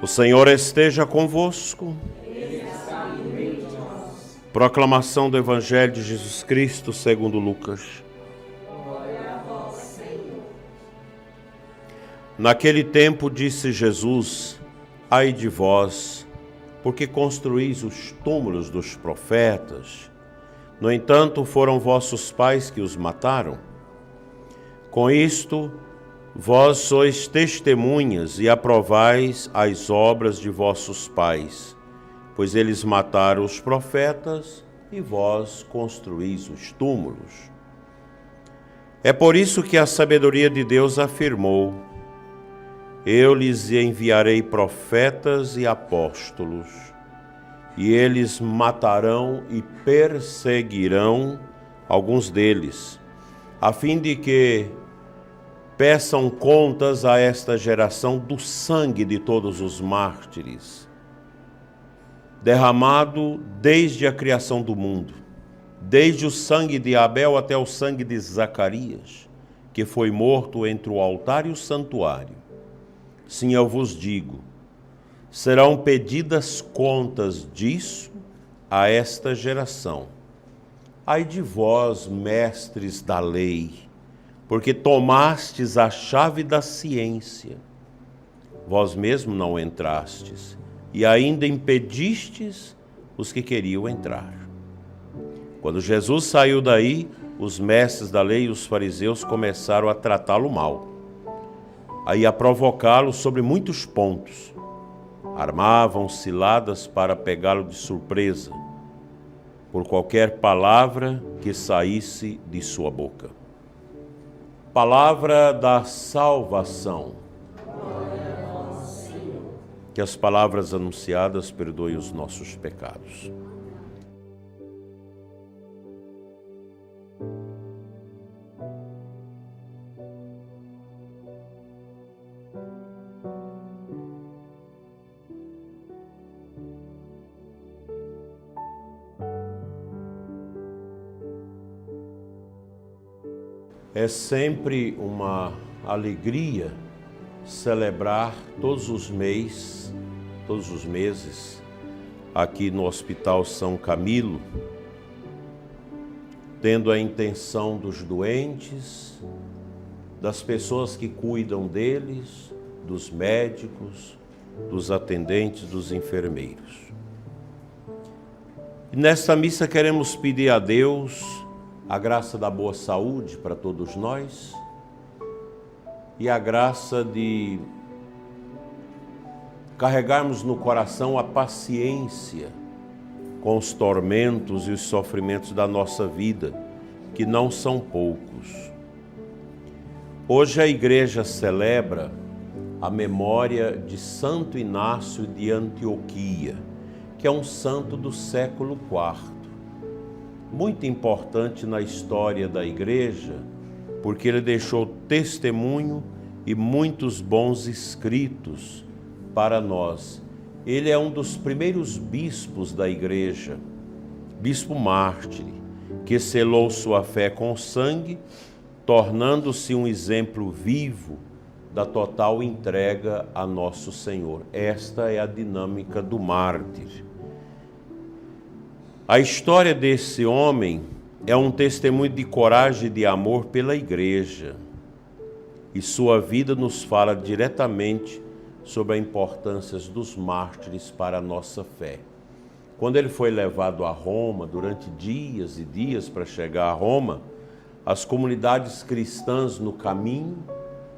O Senhor esteja convosco. Proclamação do Evangelho de Jesus Cristo segundo Lucas. Naquele tempo disse Jesus: ai de vós, porque construís os túmulos dos profetas. No entanto, foram vossos pais que os mataram. Com isto, vós sois testemunhas e aprovais as obras de vossos pais, pois eles mataram os profetas e vós construís os túmulos. É por isso que a sabedoria de Deus afirmou: eu lhes enviarei profetas e apóstolos, e eles matarão e perseguirão alguns deles, a fim de que peçam contas a esta geração do sangue de todos os mártires, derramado desde a criação do mundo, desde o sangue de Abel até o sangue de Zacarias, que foi morto entre o altar e o santuário. Sim, eu vos digo, serão pedidas contas disso a esta geração. Ai de vós, mestres da lei, porque tomastes a chave da ciência. Vós mesmo não entrastes, e ainda impedistes os que queriam entrar. Quando Jesus saiu daí, os mestres da lei e os fariseus começaram a tratá-lo mal, aí a provocá-lo sobre muitos pontos. Armavam ciladas para pegá-lo de surpresa, por qualquer palavra que saísse de sua boca. Palavra da salvação. Glória a vós, Senhor. Que as palavras anunciadas perdoem os nossos pecados. É sempre uma alegria celebrar todos os meses, aqui no Hospital São Camilo, tendo a intenção dos doentes, das pessoas que cuidam deles, dos médicos, dos atendentes, dos enfermeiros. E nesta missa queremos pedir a Deus a graça da boa saúde para todos nós e a graça de carregarmos no coração a paciência com os tormentos e os sofrimentos da nossa vida, que não são poucos. Hoje a Igreja celebra a memória de Santo Inácio de Antioquia, que é um santo do século IV. Muito importante na história da Igreja, porque ele deixou testemunho e muitos bons escritos para nós. Ele é um dos primeiros bispos da Igreja, bispo mártir, que selou sua fé com sangue, tornando-se um exemplo vivo da total entrega a nosso Senhor. Esta é a dinâmica do mártir. A história desse homem é um testemunho de coragem e de amor pela Igreja. E sua vida nos fala diretamente sobre a importância dos mártires para a nossa fé. Quando ele foi levado a Roma, durante dias e dias para chegar a Roma, as comunidades cristãs no caminho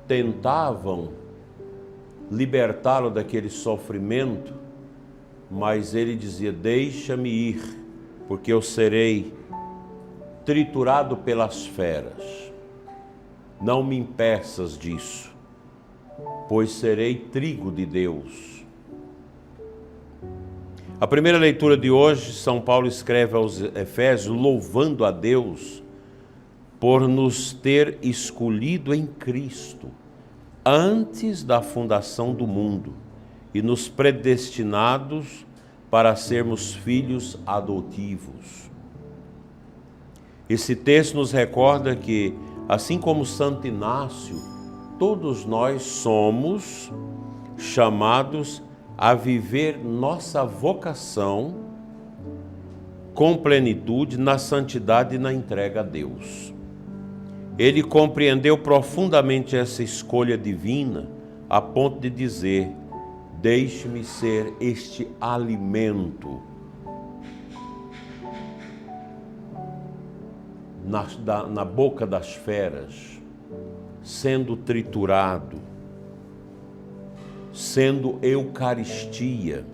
tentavam libertá-lo daquele sofrimento, mas ele dizia: deixa-me ir, porque eu serei triturado pelas feras. Não me impeças disso, pois serei trigo de Deus. A primeira leitura de hoje, São Paulo escreve aos Efésios louvando a Deus por nos ter escolhido em Cristo antes da fundação do mundo e nos predestinados para sermos filhos adotivos. Esse texto nos recorda que, assim como Santo Inácio, todos nós somos chamados a viver nossa vocação com plenitude, na santidade e na entrega a Deus. Ele compreendeu profundamente essa escolha divina, a ponto de dizer: deixe-me ser este alimento na boca das feras, sendo triturado, sendo Eucaristia,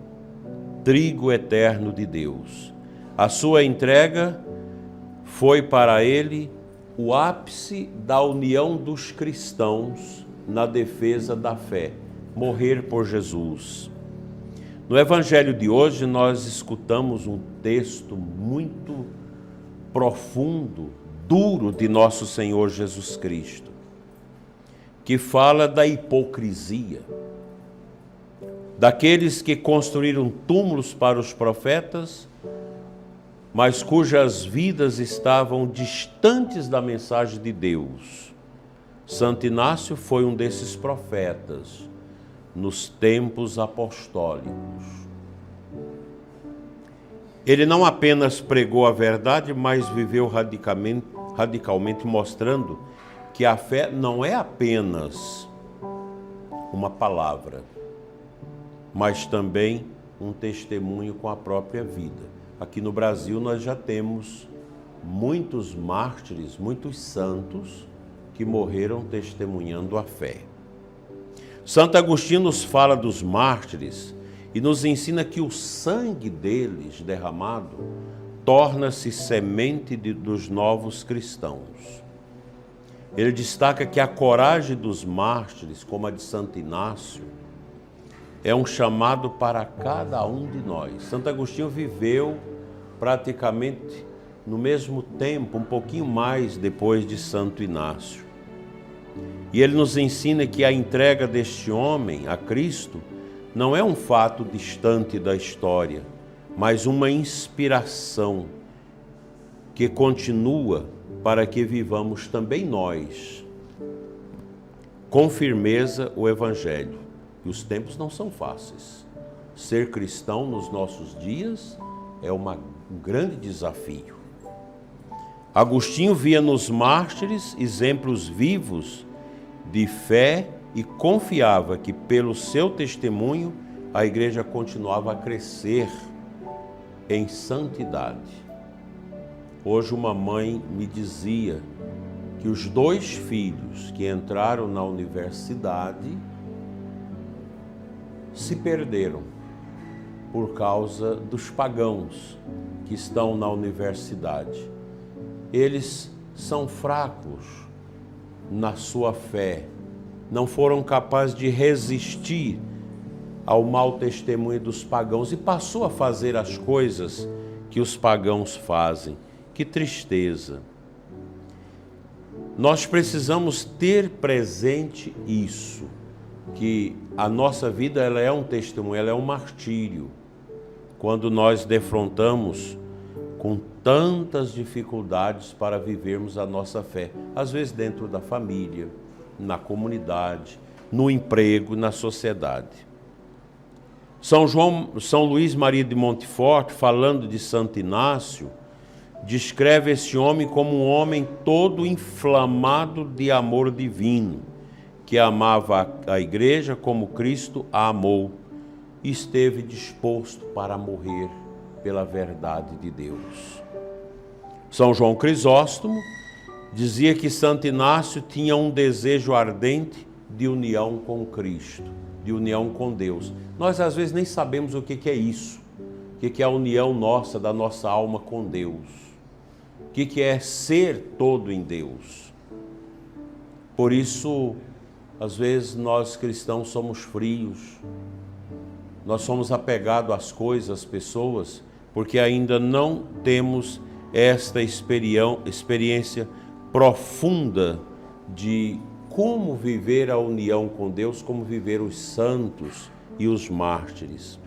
trigo eterno de Deus. A sua entrega foi para ele o ápice da união dos cristãos na defesa da fé, morrer por Jesus. No Evangelho de hoje nós escutamos um texto muito profundo, duro de nosso Senhor Jesus Cristo, que fala da hipocrisia, daqueles que construíram túmulos para os profetas, mas cujas vidas estavam distantes da mensagem de Deus. Santo Inácio foi um desses profetas nos tempos apostólicos. Ele não apenas pregou a verdade, mas viveu radicalmente mostrando que a fé não é apenas uma palavra, mas também um testemunho com a própria vida. Aqui no Brasil nós já temos muitos mártires, muitos santos que morreram testemunhando a fé. Santo Agostinho nos fala dos mártires e nos ensina que o sangue deles derramado torna-se semente dos novos cristãos. Ele destaca que a coragem dos mártires, como a de Santo Inácio, é um chamado para cada um de nós. Santo Agostinho viveu praticamente no mesmo tempo, um pouquinho mais depois de Santo Inácio. E ele nos ensina que a entrega deste homem a Cristo não é um fato distante da história, mas uma inspiração que continua para que vivamos também nós, com firmeza, o Evangelho. E os tempos não são fáceis. Ser cristão nos nossos dias é um grande desafio. Agostinho via nos mártires exemplos vivos de fé e confiava que pelo seu testemunho a igreja continuava a crescer em santidade. Hoje uma mãe me dizia que os 2 filhos que entraram na universidade se perderam por causa dos pagãos que estão na universidade. Eles são fracos na sua fé, não foram capazes de resistir ao mau testemunho dos pagãos e passou a fazer as coisas que os pagãos fazem. Que tristeza! Nós precisamos ter presente isso, que a nossa vida ela é um testemunho, ela é um martírio. Quando nós defrontamos com tantas dificuldades para vivermos a nossa fé, às vezes dentro da família, na comunidade, no emprego, na sociedade. São Luís Maria de Montfort, falando de Santo Inácio, descreve esse homem como um homem todo inflamado de amor divino, que amava a igreja como Cristo a amou e esteve disposto para morrer pela verdade de Deus. São João Crisóstomo dizia que Santo Inácio tinha um desejo ardente de união com Cristo, de união com Deus. Nós às vezes nem sabemos o que é isso, o que é a união nossa, da nossa alma com Deus, o que é ser todo em Deus. Por isso, às vezes nós cristãos somos frios, nós somos apegados às coisas, às pessoas, porque ainda não temos esta experiência profunda de como viver a união com Deus, como viver os santos e os mártires.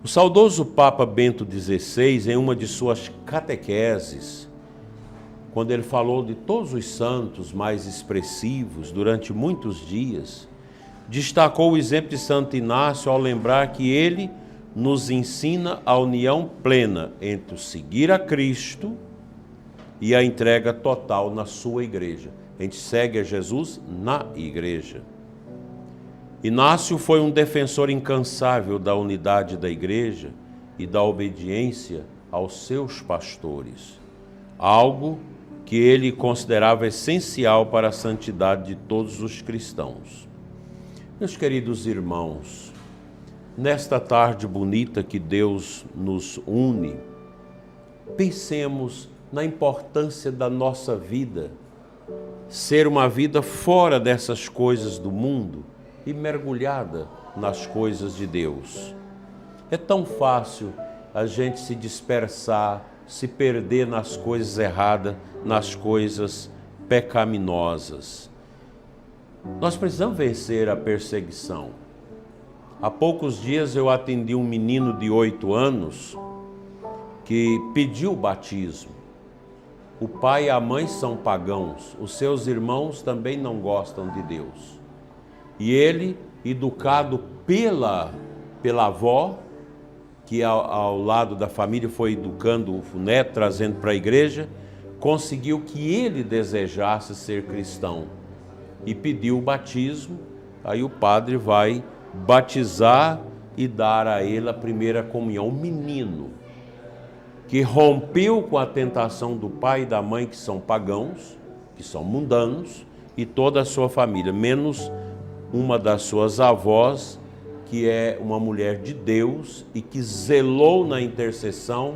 O saudoso Papa Bento XVI, em uma de suas catequeses, quando ele falou de todos os santos mais expressivos durante muitos dias, destacou o exemplo de Santo Inácio ao lembrar que ele nos ensina a união plena entre o seguir a Cristo e a entrega total na sua igreja. A gente segue a Jesus na igreja. Inácio foi um defensor incansável da unidade da igreja e da obediência aos seus pastores, algo que ele considerava essencial para a santidade de todos os cristãos. Meus queridos irmãos, nesta tarde bonita que Deus nos une, pensemos na importância da nossa vida, ser uma vida fora dessas coisas do mundo e mergulhada nas coisas de Deus. É tão fácil a gente se dispersar, se perder nas coisas erradas, nas coisas pecaminosas. Nós precisamos vencer a perseguição. Há poucos dias eu atendi um menino de 8 anos que pediu o batismo. O pai e a mãe são pagãos, os seus irmãos também não gostam de Deus. E ele, educado pela avó, que ao lado da família foi educando o neto, trazendo para a igreja, conseguiu que ele desejasse ser cristão e pediu o batismo. Aí o padre vai batizar e dar a ele a primeira comunhão. Um menino que rompeu com a tentação do pai e da mãe, que são pagãos, que são mundanos, e toda a sua família, menos uma das suas avós, que é uma mulher de Deus e que zelou na intercessão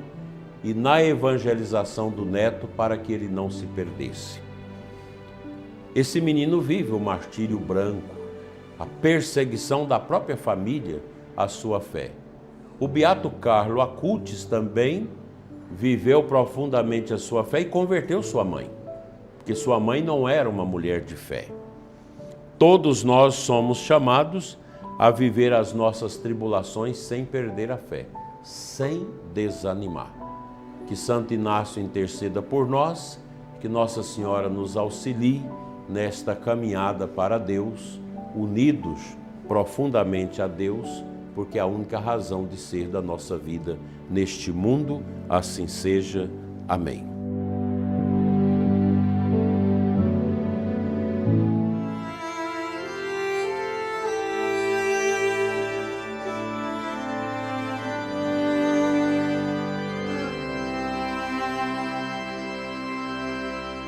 e na evangelização do neto para que ele não se perdesse. Esse menino vive o martírio branco, a perseguição da própria família à sua fé. O beato Carlo Acutis também viveu profundamente a sua fé e converteu sua mãe, porque sua mãe não era uma mulher de fé. Todos nós somos chamados a viver as nossas tribulações sem perder a fé, sem desanimar. Que Santo Inácio interceda por nós, que Nossa Senhora nos auxilie nesta caminhada para Deus, unidos profundamente a Deus, porque é a única razão de ser da nossa vida neste mundo. Assim seja. Amém.